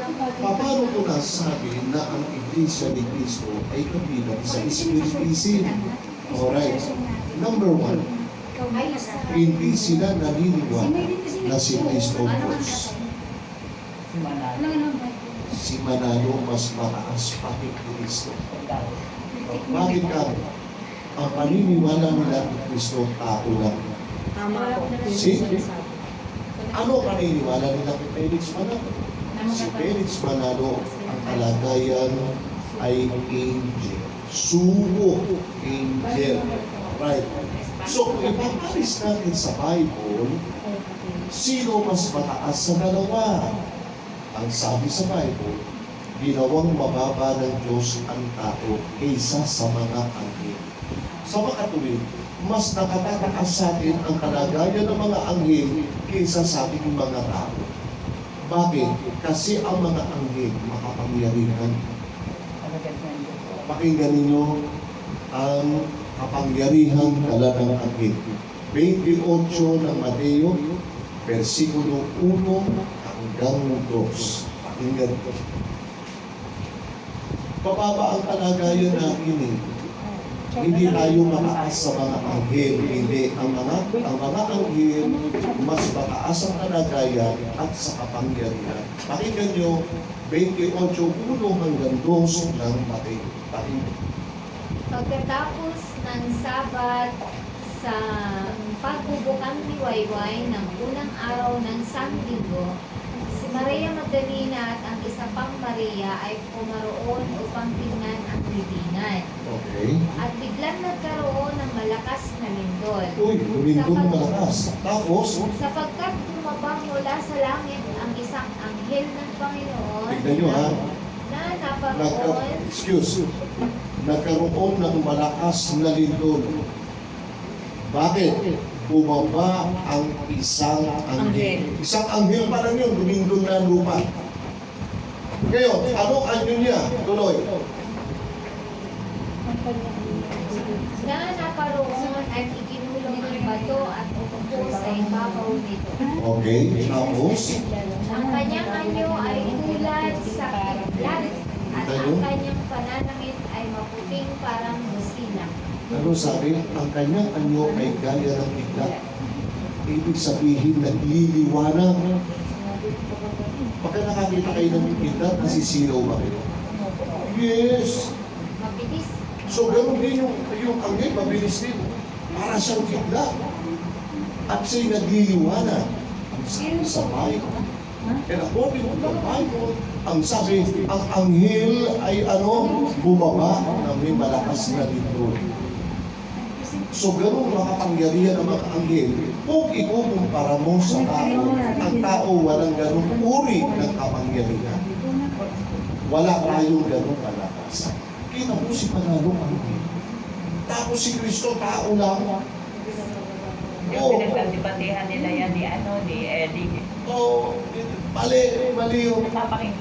Paano ko nasabi na ang Iglesia ni Cristo ay kabilang sa Espiritism? Alright. Number one, hindi sila naniniwala na si Cristo Diyos. Si Manalo mas mataas pa kay Cristo. Bakit ka? Ang paniniwala nila ni Cristo tao lang. Ano paniniwala nila kay Felix Manalo? Si Felix Manalo, ang kalagayan ay angel. Sugo, angel. Right. So, kung ipapalis natin sa Bible, sino mas mataas sa dalawa? Ang sabi sa Bible, ginawang mababa ng Diyos ang tao kaysa sa mga anghel. Sa makatuwid, mas nakatataas sa atin ang kalagayan ng mga anghel kaysa sa ating mga tao. Bakit? Kasi ang mga anghel makapangyarihan. Pakinggan ninyo ang kapangyarihan dala ng anghel. 28 ng Mateo, versikulo 1 hanggang 2. Pakinggan ko. Pababa ang kalagayan natin eh. Hindi tayo mataas sa mga anghel. Hindi. Ang mga anghel, mas mataas ang kalagayan at sa kapangyarihan. Pakinggan nyo, 28:1 hanggang 2 ng Mateo. Pakinggan. Pagkatapos ng Sabat sa pagbubukang liwayway ng unang araw ng Sanlinggo, si Maria Magdalena at ang isa pang Maria ay pumaroon upang tingnan ang libingan. Okay. At biglang nagkaroon ng malakas na lindol. Uy, lumindol malakas. Tapos, Sapagkat tumabang mula sa langit ang isang anghel ng Panginoon tignan nyo ha, na naparoon nagkaroon ng malakas na lindol. Bakit? Bumaba ang isang anghel. Isang anghel pa lang yun, lumindol na lupa. Ngayon, anong anyo niya? Tuloy. na naparoon at ikinulong ang bato at upo sa ibabaw nito. Okay, tapos, Ang kanyang anyo ay tulad sa kidlat at ang kanyang pananangit ay maputing parang busina. ano sabi? Ang kanyang anyo ay gaya ng bigla. Ibig sabihin, nagliliwanag. Pagka nakakita kayo ng bigla, nasisilaw ba kayo? Yes! Mabilis. So, ganoon din yung anghel, mabilis din. Para siyang bigla. At siya'y nagliliwanag. Ang sabi sa Bible. And according to the Bible, ang sabi, ang anghel ay bumaba na may malakas na lindol. So, ganoon makapangyarihan ang mga anghel. Kung ikukumpara mo sa tao, ang tao walang ganoong uri ng kapangyarihan. Wala tayong ganoong malakas. Kita mo si Manalo anghel. Tapos si Kristo, tao lang. Yung pinagdadibatihan nila yan ni Eddie. Mali yung...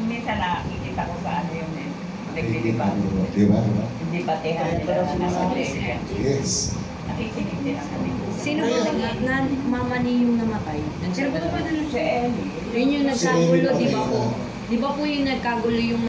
Minsan nakikita ko sa yung nagdidibati. Diba? Hindi batihan nila na Yes. nakikinig din ang kami. Sino po na mama ni yung namatay? Sino ba naman si Ellie? Yun yung nagkagulo, di ba po? Di ba po yung nagkagulo yung